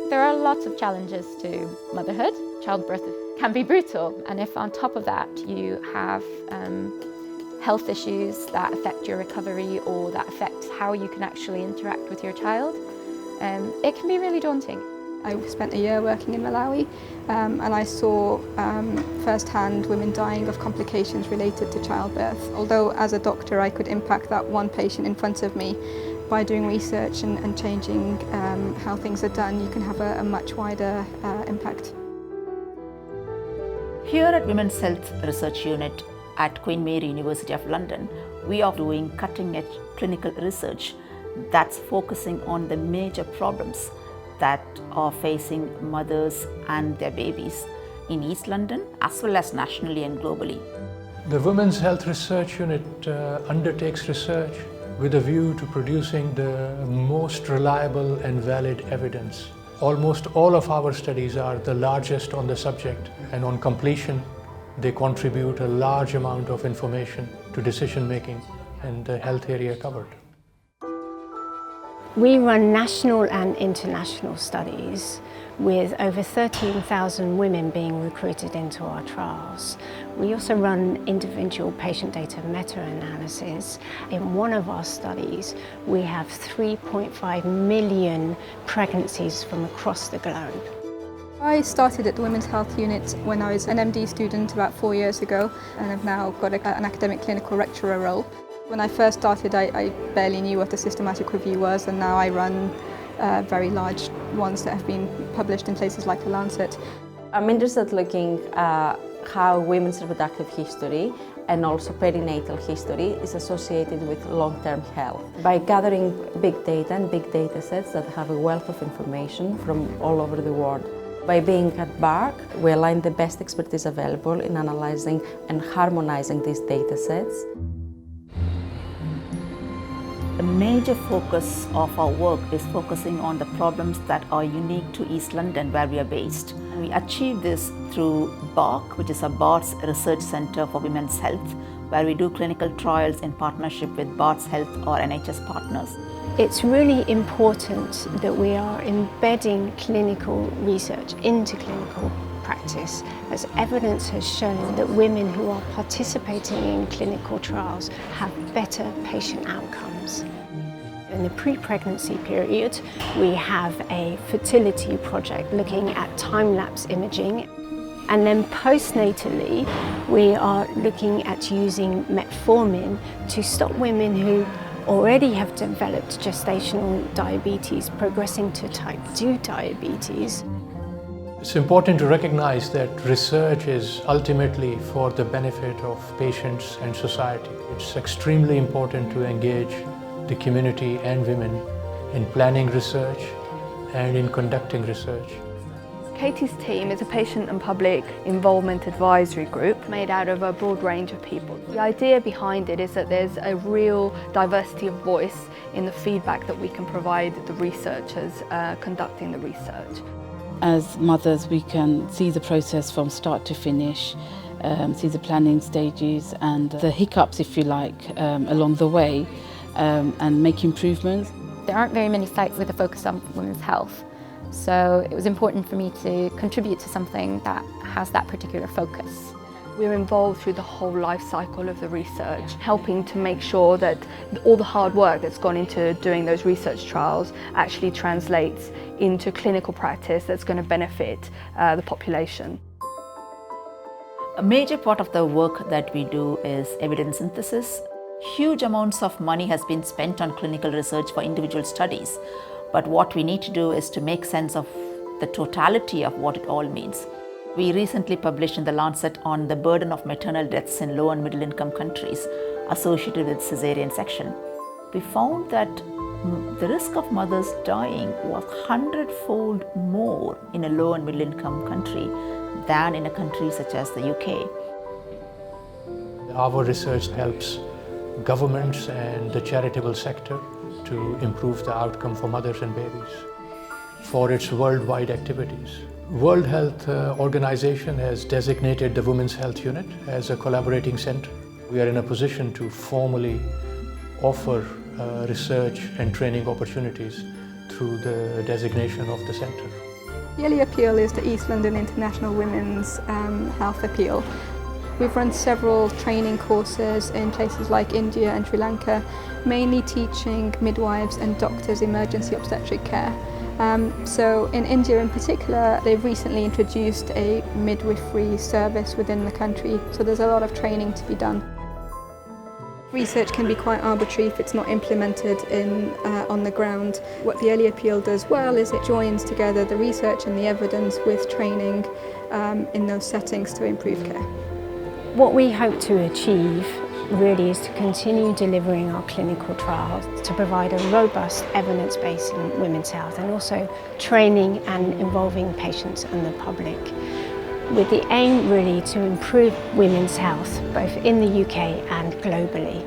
There are lots of challenges to motherhood. Childbirth can be brutal, and if on top of that you have health issues that affect your recovery or that affect how you can actually interact with your child, it can be really daunting. I spent a year working in Malawi and I saw firsthand women dying of complications related to childbirth. Although as a doctor I could impact that one patient in front of me, by doing research and changing how things are done, you can have a much wider impact. Here at Women's Health Research Unit at Queen Mary University of London, we are doing cutting-edge clinical research that's focusing on the major problems that are facing mothers and their babies in East London as well as nationally and globally. The Women's Health Research Unit undertakes research with a view to producing the most reliable and valid evidence. Almost all of our studies are the largest on the subject, and on completion they contribute a large amount of information to decision making in the health area covered. We run national and international studies with over 13,000 women being recruited into our trials. We also run individual patient data meta-analysis. In one of our studies, we have 3.5 million pregnancies from across the globe. I started at the Women's Health Unit when I was an MD student about 4 years ago, and I've now got an academic clinical lecturer role. When I first started, I barely knew what a systematic review was, and now I run very large ones that have been published in places like The Lancet. I'm interested in looking at how women's reproductive history and also perinatal history is associated with long-term health. By gathering big data and big data sets that have a wealth of information from all over the world. By being at BARC, we align the best expertise available in analyzing and harmonizing these data sets. The major focus of our work is focusing on the problems that are unique to East London, where we are based. We achieve this through BARC, which is a Barts Research Centre for Women's Health, where we do clinical trials in partnership with Barts Health or NHS partners. It's really important that we are embedding clinical research into clinical practice, as evidence has shown that women who are participating in clinical trials have better patient outcomes. In the pre-pregnancy period, we have a fertility project looking at time-lapse imaging. And then postnatally, we are looking at using metformin to stop women who already have developed gestational diabetes progressing to type 2 diabetes. It's important to recognize that research is ultimately for the benefit of patients and society. It's extremely important to engage the community and women in planning research and in conducting research. Katie's team is a patient and public involvement advisory group made out of a broad range of people. The idea behind it is that there's a real diversity of voice in the feedback that we can provide the researchers conducting the research. As mothers, we can see the process from start to finish, see the planning stages and the hiccups, if you like, along the way, and make improvements. There aren't very many sites with a focus on women's health, so it was important for me to contribute to something that has that particular focus. We're involved through the whole life cycle of the research, helping to make sure that all the hard work that's gone into doing those research trials actually translates into clinical practice that's going to benefit the population. A major part of the work that we do is evidence synthesis. Huge amounts of money has been spent on clinical research for individual studies, but what we need to do is to make sense of the totality of what it all means. We recently published in The Lancet on the burden of maternal deaths in low and middle income countries associated with caesarean section. We found that the risk of mothers dying was 100-fold more in a low and middle income country than in a country such as the UK. Our research helps governments and the charitable sector to improve the outcome for mothers and babies for its worldwide activities. World Health Organization has designated the Women's Health Unit as a collaborating center. We are in a position to formally offer research and training opportunities through the designation of the center. The early appeal is the East London International Women's Health Appeal. We've run several training courses in places like India and Sri Lanka, mainly teaching midwives and doctors emergency obstetric care. So in India in particular, they've recently introduced a midwifery service within the country, so there's a lot of training to be done. Research can be quite arbitrary if it's not implemented on the ground. What the early appeal does well is it joins together the research and the evidence with training in those settings to improve care. What we hope to achieve really is to continue delivering our clinical trials to provide a robust evidence base in women's health, and also training and involving patients and the public, with the aim really to improve women's health both in the UK and globally.